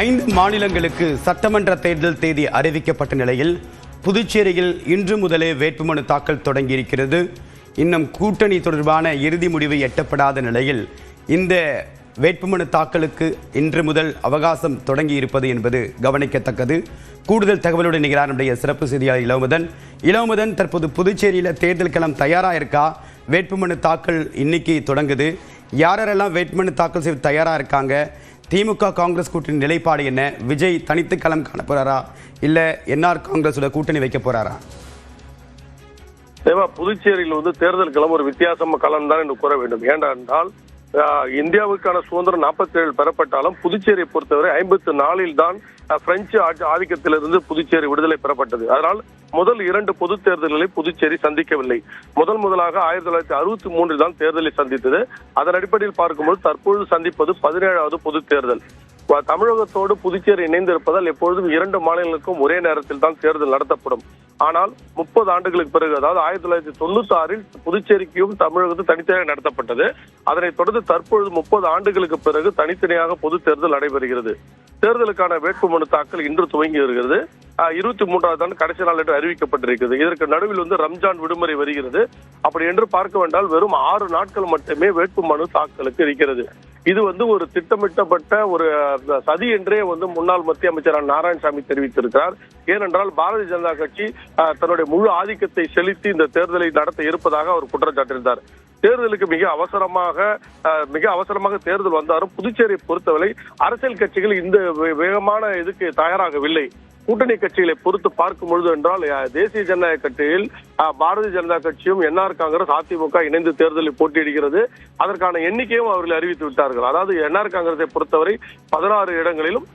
5 மாநிலங்களுக்கு சட்டமன்ற தேர்தல் தேதி அறிவிக்கப்பட்ட நிலையில் புதுச்சேரியில் இன்று முதலே வேட்புமனு தாக்கல் தொடங்கியிருக்கிறது. இன்னும் கூட்டணி தொடர்பான இறுதி முடிவு எட்டப்படாத நிலையில் இந்த வேட்புமனு தாக்கலுக்கு இன்று முதல் அவகாசம் தொடங்கி இருப்பது என்பது கவனிக்கத்தக்கது. கூடுதல் தகவலுடன் இணைகிறார் நம்முடைய சிறப்பு செய்தியாளர் இளமுதன். தற்போது புதுச்சேரியில் தேர்தல் களம் தயாராக இருக்கா? வேட்புமனு தாக்கல் இன்னைக்கு தொடங்குது. யாரெல்லாம் வேட்புமனு தாக்கல் செய்ய தயாராக இருக்காங்க? திமுக காங்கிரஸ் கூட்டணி நிலைப்பாடு என்ன? விஜய் தனித்து களம் காண போறாரா இல்ல என்ஆர் காங்கிரஸோட கூட்டணி வைக்க போறாரா? புதுச்சேரியில் தேர்தல் களம் ஒரு வித்தியாசமா களம் தான் என்று கூற வேண்டும். ஏனென்றால் இந்தியாவுக்கான சுதந்திரம் 47 பெறப்பட்டாலும் புதுச்சேரியை பொறுத்தவரை 54 தான் பிரெஞ்சு ஆதிக்கத்திலிருந்து புதுச்சேரி விடுதலை பெறப்பட்டது. அதனால் முதல் 2 பொது தேர்தல்களை புதுச்சேரி சந்திக்கவில்லை. முதலாக 1963 தான் தேர்தலை சந்தித்தது. அதன் அடிப்படையில் பார்க்கும்போது தற்பொழுது சந்திப்பது 17வது பொது தேர்தல். தமிழகத்தோடு புதுச்சேரி இணைந்திருப்பதால் எப்பொழுதும் 2 மாநிலங்களுக்கும் ஒரே நேரத்தில் தான் தேர்தல் நடத்தப்படும். ஆனால் 30 ஆண்டுகளுக்கு பிறகு, அதாவது 1996 புதுச்சேரிக்கும் தமிழகத்தும் தனித்தனியாக நடத்தப்பட்டது. அதனைத் தொடர்ந்து தற்பொழுது 30 ஆண்டுகளுக்கு பிறகு தனித்தனியாக பொது தேர்தல் நடைபெறுகிறது. தேர்தலுக்கான வேட்புமனு தாக்கல் இன்று துவங்கி வருகிறது. 23ஆவது ஆண்டு கடைசி நாள் என்று அறிவிக்கப்பட்டிருக்கிறது. இதற்கு நடுவில் ரம்ஜான் விடுமுறை வருகிறது. அப்படி என்று பார்க்க வேண்டால் வெறும் 6 நாட்கள் மட்டுமே வேட்புமனு தாக்கலுக்கு இருக்கிறது. இது ஒரு திட்டமிட்டப்பட்ட ஒரு சதி என்றே முன்னாள் மத்திய அமைச்சர் நாராயணசாமி தெரிவித்திருக்கிறார். ஏனென்றால் பாரதிய ஜனதா கட்சி தன்னுடைய முழு ஆதிக்கத்தை செலுத்தி இந்த தேர்தலை நடத்த இருப்பதாக அவர் குற்றம் சாட்டியிருந்தார். தேர்தலுக்கு மிக அவசரமாக தேர்தல் வந்தாலும் புதுச்சேரியை பொறுத்தவரை அரசியல் கட்சிகள் இந்த வேகமான இதுக்கு தயாராகவில்லை. கூட்டணி கட்சிகளை பொறுத்து பார்க்கும் பொழுது என்றால் தேசிய ஜனநாயக கட்சியில் பாரதிய ஜனதா கட்சியும் என்ஆர் காங்கிரஸ் அதிமுக இணைந்து தேர்தலில் போட்டியிடுகிறது. அதற்கான எண்ணிக்கையும் அவர்கள் அறிவித்து விட்டார்கள். அதாவது என்ஆர் காங்கிரஸை பொறுத்தவரை 16 இடங்களிலும்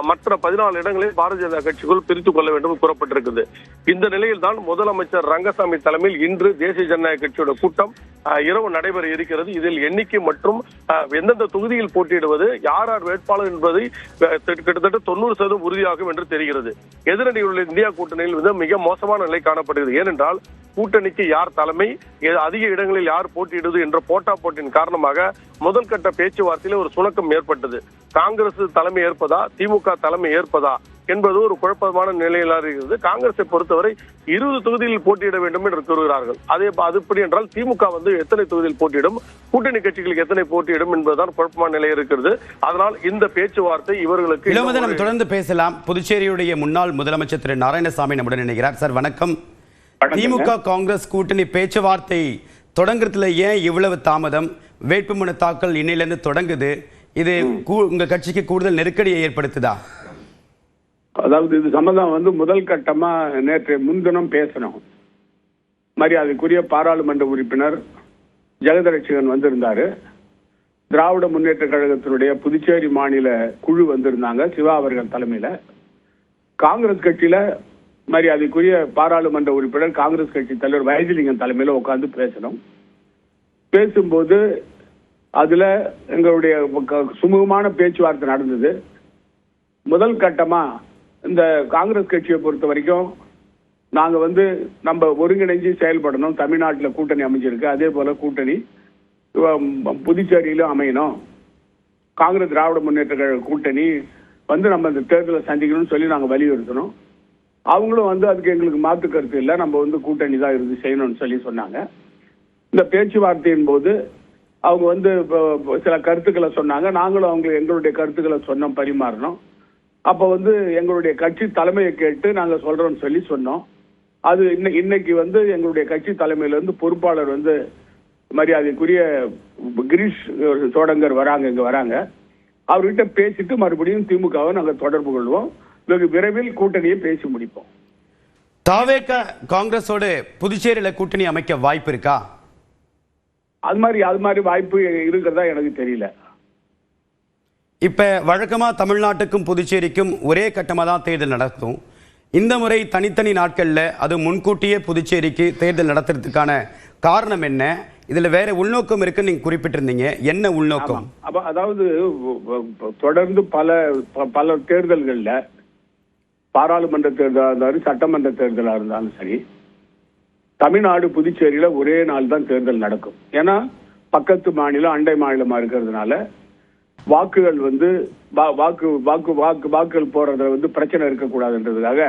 மற்ற 14 இடங்களில் பாரதிய ஜனதா கட்சிக்குள் பிரித்துக் கொள்ள வேண்டும் கூறப்பட்டிருக்கிறது. இந்த நிலையில் தான் முதலமைச்சர் ரங்கசாமி தலைமையில் இன்று தேசிய ஜனநாயக கட்சியோட கூட்டம் இரவு நடைபெற இருக்கிறது. இதில் எண்ணிக்கை மற்றும் எந்தெந்த தொகுதியில் போட்டியிடுவது, யார் வேட்பாளர் என்பதை கிட்டத்தட்ட 90% உறுதியாகும் என்று தெரிகிறது. எதிரணியுள்ள இந்தியா கூட்டணியில் மிக மோசமான நிலை காணப்படுகிறது. ஏனென்றால் கூட்டணிக்கு யார் தலைமை, அதிக இடங்களில் யார் போட்டியிடுவது என்ற போட்டியின் காரணமாக முதல் கட்ட பேச்சுவார்த்தையில ஒரு சுணக்கம் ஏற்பட்டது. காங்கிரஸ் தலைமை ஏற்பதா, திமுக தலைமை ஏற்பதா என்பது ஒரு குழப்பமான நிலையில் இருக்கிறது. காங்கிரஸை பொறுத்தவரை 20 தொகுதியில் போட்டியிட வேண்டும் என்று கூறுகிறார்கள். அதுபடி என்றால் திமுக எத்தனை தொகுதியில் போட்டியிடும், கூட்டணி கட்சிகளுக்கு எத்தனை போட்டியிடும் என்பதுதான் குழப்பமான நிலை இருக்கிறது. அதனால் இந்த பேச்சுவார்த்தை இவர்களுக்கு நம்ம தொடர்ந்து பேசலாம். புதுச்சேரியுடைய முன்னாள் முதலமைச்சர் திரு நாராயணசாமி நம்முடன் இணைகிறார். சார் வணக்கம். திமுக காங்கிரஸ் கூட்டணி பேச்சுவார்த்தை தொடங்குறதுல ஏன் இவ்வளவு தாமதம்? வேட்புமனு தாக்கல் இன்னையிலிருந்து தொடங்குது. இது உங்க கட்சிக்கு கூடுதல் நெருக்கடியை ஏற்படுத்துதா? அதாவது இது சம்பந்தம் முதல் கட்டமா நேற்று முன்தினம் பேசணும். மரியாதைக்குரிய பாராளுமன்ற உறுப்பினர் ஜெகதரட்சகன் வந்திருந்தாரு. திராவிட முன்னேற்ற கழகத்தினுடைய புதுச்சேரி மாநில குழு வந்திருந்தாங்க, சிவா அவர்கள் தலைமையில. காங்கிரஸ் கட்சியில மரியாதைக்குரிய பாராளுமன்ற உறுப்பினர் காங்கிரஸ் கட்சி தலைவர் வைத்திலிங்கம் தலைமையில உட்கார்ந்து பேசணும். பேசும்போது அதுல எங்களுடைய சுமூகமான பேச்சுவார்த்தை நடந்தது. முதல் கட்டமா இந்த காங்கிரஸ் கட்சியை பொறுத்த வரைக்கும் நாங்க நம்ம ஒருங்கிணைஞ்சு செயல்படணும். தமிழ்நாட்டில் கூட்டணி அமைஞ்சிருக்கு, அதே போல கூட்டணி புதுச்சேரியிலும் அமையணும். காங்கிரஸ் திராவிட முன்னேற்ற கழக கூட்டணி நம்ம இந்த தேர்தலை சந்திக்கணும்னு சொல்லி நாங்க வலியுறுத்தணும். அவங்களும் அதுக்கு எங்களுக்கு மாற்று கருத்து இல்லை, நம்ம கூட்டணி தான் இருந்து செய்யணும்னு சொல்லி சொன்னாங்க. இந்த பேச்சுவார்த்தையின் போது அவங்க சில கருத்துக்களை சொன்னாங்க. நாங்களும் எங்களுடைய கருத்துக்களை சொன்னோம், பரிமாறணும். அப்ப எங்களுடைய கட்சி தலைமையை கேட்டு நாங்க சொல்றோம்னு சொல்லி சொன்னோம். அது இன்னைக்கு எங்களுடைய கட்சி தலைமையில பொறுப்பாளர் மரியாதைக்குரிய கிரீஷ் சோடங்கர் வராங்க. அவர்கிட்ட பேசிட்டு மறுபடியும் திமுகவை நாங்க தொடர்பு கொள்வோம். வெகு விரைவில் கூட்டணியை பேசி முடிப்போம். தாவேக காங்கிரஸோடு புதுச்சேரியில கூட்டணி அமைக்க வாய்ப்பு இருக்கா? அது மாதிரி வாய்ப்பு இருக்கிறதா எனக்கு தெரியல. இப்ப வழக்கமா தமிழ்நாட்டுக்கும் புதுச்சேரிக்கும் ஒரே கட்டமா தான் தேர்தல் நடக்கும். இந்த முறை தனித்தனி நாட்கள்ல அது முன்கூட்டியே புதுச்சேரிக்கு தேர்தல் நடத்துறதுக்கான காரணம் என்ன? இதுல வேற உள்நோக்கம் இருக்குன்னு நீங்க குறிப்பிட்டிருந்தீங்க. என்ன உள்நோக்கம்? அதாவது தொடர்ந்து பல தேர்தல்கள்ல, பாராளுமன்ற தேர்தலா இருந்தாலும் சட்டமன்ற தேர்தலா இருந்தாலும் சரி, தமிழ்நாடு புதுச்சேரியில ஒரே நாள் தான் தேர்தல் நடக்கும். ஏன்னா பக்கத்து மாநிலம் அண்டை மாநிலமா இருக்கிறதுனால வாக்குகள் வந்து வாக்குகள் போறதுல வந்து பிரச்சனை இருக்கக்கூடாதுன்றதுக்காக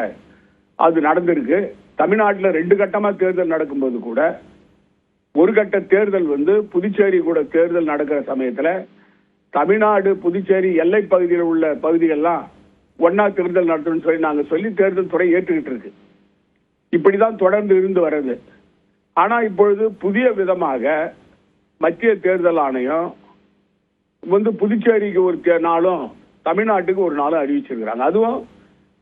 அது நடந்திருக்கு. தமிழ்நாட்டில் 2 கட்டமா தேர்தல் நடக்கும்போது கூட ஒரு கட்ட தேர்தல் வந்து புதுச்சேரி கூட தேர்தல் நடக்கிற சமயத்துல தமிழ்நாடு புதுச்சேரி எல்லை பகுதியில் உள்ள பகுதிகள்லாம் ஒன்னா தேர்தல் நடத்தணும்னு நாங்க சொல்லி தேர்தல் துறை ஏற்றுக்கிட்டு இருக்கு. இப்படிதான் தொடர்ந்து இருந்து வர்றது. ஆனா இப்பொழுது புதிய விதமாக மத்திய தேர்தல் ஆணையம் வந்து புதுச்சேரிக்கு ஒரு நாளும் தமிழ்நாட்டுக்கு ஒரு நாளும் அறிவிச்சிருக்கிறாங்க. அதுவும்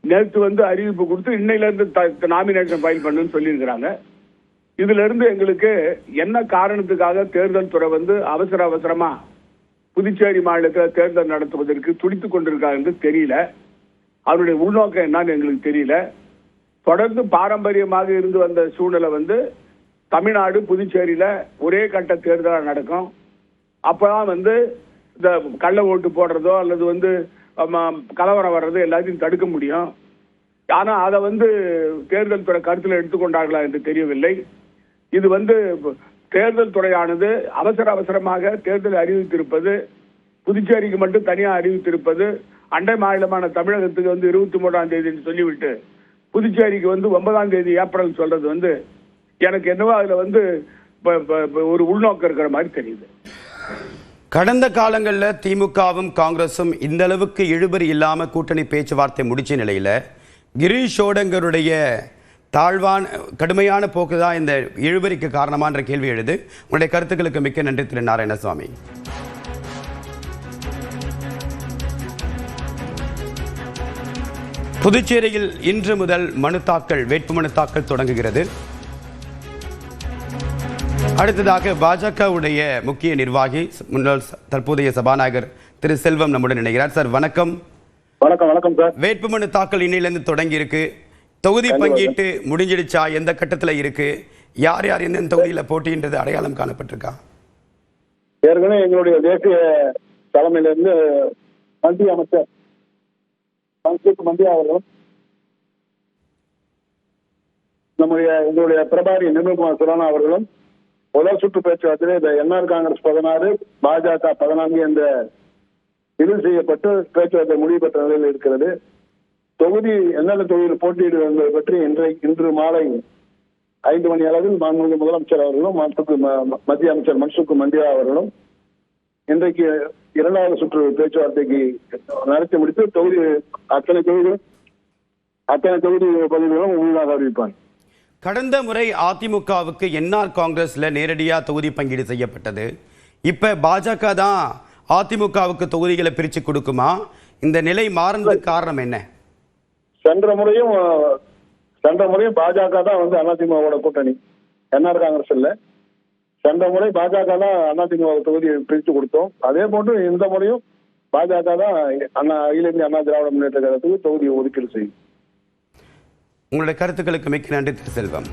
நேற்று வந்து அறிவிப்பு கொடுத்து இன்னையில இருந்து நாமினேஷன் ஃபைல் பண்ணுன்னு சொல்லியிருக்கிறாங்க. இதுல இருந்து எங்களுக்கு என்ன காரணத்துக்காக தேர்தல் துறை வந்து அவசரமா புதுச்சேரி மாநிலத்தில் தேர்தல் நடத்துவதற்கு துடித்துக் கொண்டிருக்காங்க என்று தெரியல. அவருடைய உள்நோக்கம் என்னன்னு எங்களுக்கு தெரியல. தொடர்ந்து பாரம்பரியமாக இருந்து வந்த சூழ்நிலை வந்து தமிழ்நாடு புதுச்சேரியில ஒரே கட்ட தேர்தலாக நடக்கும். அப்பதான் வந்து இந்த கள்ள ஓட்டு போடுறதோ அல்லது வந்து கலவரம் வர்றதோ எல்லாத்தையும் தடுக்க முடியும். ஆனா அதை வந்து தேர்தல் துறை கருத்தில் எடுத்துக்கொண்டார்களா என்று தெரியவில்லை. இது வந்து தேர்தல் துறையானது அவசரமாக தேர்தலை அறிவித்திருப்பது, புதுச்சேரிக்கு மட்டும் தனியாக அறிவித்திருப்பது, அண்டை மாநிலமான தமிழகத்துக்கு வந்து 23ஆம் தேதி சொல்லிவிட்டு புதுச்சேரிக்கு வந்து 9ஆம் தேதி ஏப்ரல் சொல்றது வந்து எனக்கு என்னவோ அதுல வந்து ஒரு உள்நோக்கம் இருக்கிற மாதிரி தெரியுது. கடந்த காலங்களில் திமுகவும் காங்கிரசும் இந்த அளவுக்கு இழுபறி இல்லாம கூட்டணி பேச்சுவார்த்தை முடிச்ச நிலையில கிரீஷ் ஷோடங்கருடைய கடுமையான போக்கு தான் இந்த இழுபறிக்கு காரணமான கேள்வி எழுது. உங்களுடைய கருத்துக்களுக்கு மிக்க நன்றி திரு நாராயணசுவாமி. புதுச்சேரியில் இன்று முதல் வேட்புமனு தாக்கல் தொடங்குகிறது. அடுத்ததாக பாஜகவுடைய முக்கிய நிர்வாகி முன்னாள் தற்போதைய சபாநாயகர் திரு செல்வம் நம்முடன் இணைகிறார். சார் வணக்கம். வணக்கம் சார். வேட்புமனு தாக்கல் இன்னையிலிருந்து தொடங்கி இருக்கு. தொகுதி பங்கீட்டு முடிஞ்சிடுச்சா? எந்த கட்டத்தில் இருக்கு? யார் எந்த தொகுதியில் போட்டின்றது அடையாளம் காணப்பட்டிருக்கா? ஏற்கனவே எங்களுடைய தேசிய தலைமையிலிருந்து மத்திய அமைச்சர் மந்தியா அவர்களும் எங்களுடைய பிரபாரி நிர்மல்குமார் சுரானா அவர்களும் முதல் சுற்று பேச்சுவார்த்தையிலே இந்த என்ஆர் காங்கிரஸ் 16 பாஜக 14 என்ற இறுதி செய்யப்பட்டு பேச்சுவார்த்தை முடிவு பெற்ற நிலையில் இருக்கிறது. தொகுதி எந்தெந்த தொகுதியில் போட்டியிடுவது என்பதை பற்றி இன்று மாலை 5 மணி அளவில் மாண்புமிகு முதலமைச்சர் அவர்களும் மத்திய அமைச்சர் மன்சுக் மந்தியா அவர்களும் இன்றைக்கு 2வது சுற்று பேச்சுவார்த்தைக்கு நடத்தி முடித்து அத்தனை தொகுதி பகுதிகளும் உள்ளாக அறிவிப்பாங்க. கடந்த முறை அதிமுகவுக்கு என்ஆர் காங்கிரஸ்ல நேரடியா தொகுதி பங்கீடு செய்யப்பட்டது. இப்ப பாஜக தான் அதிமுகவுக்கு தொகுதிகளை பிரிச்சு கொடுக்குமா? இந்த நிலை மாறினதுக்கு காரணம் என்ன? சென்ற முறையும் பாஜக தான் வந்து அதிமுகவோட கூட்டணி, என்ஆர் காங்கிரஸ் இல்ல. சென்ற முறை பாஜக தான் அதிமுக தொகுதியை பிரித்து கொடுத்தோம். அதே போன்று இந்த முறையும் பாஜக தான் அகில இந்திய அண்ணா திராவிட முன்னேற்ற கழகத்துக்கு தொகுதியை ஒதுக்கீடு செய்யும். உங்களுடைய கருத்துக்களுக்கு மிக்க நன்றி திரு செல்வம்.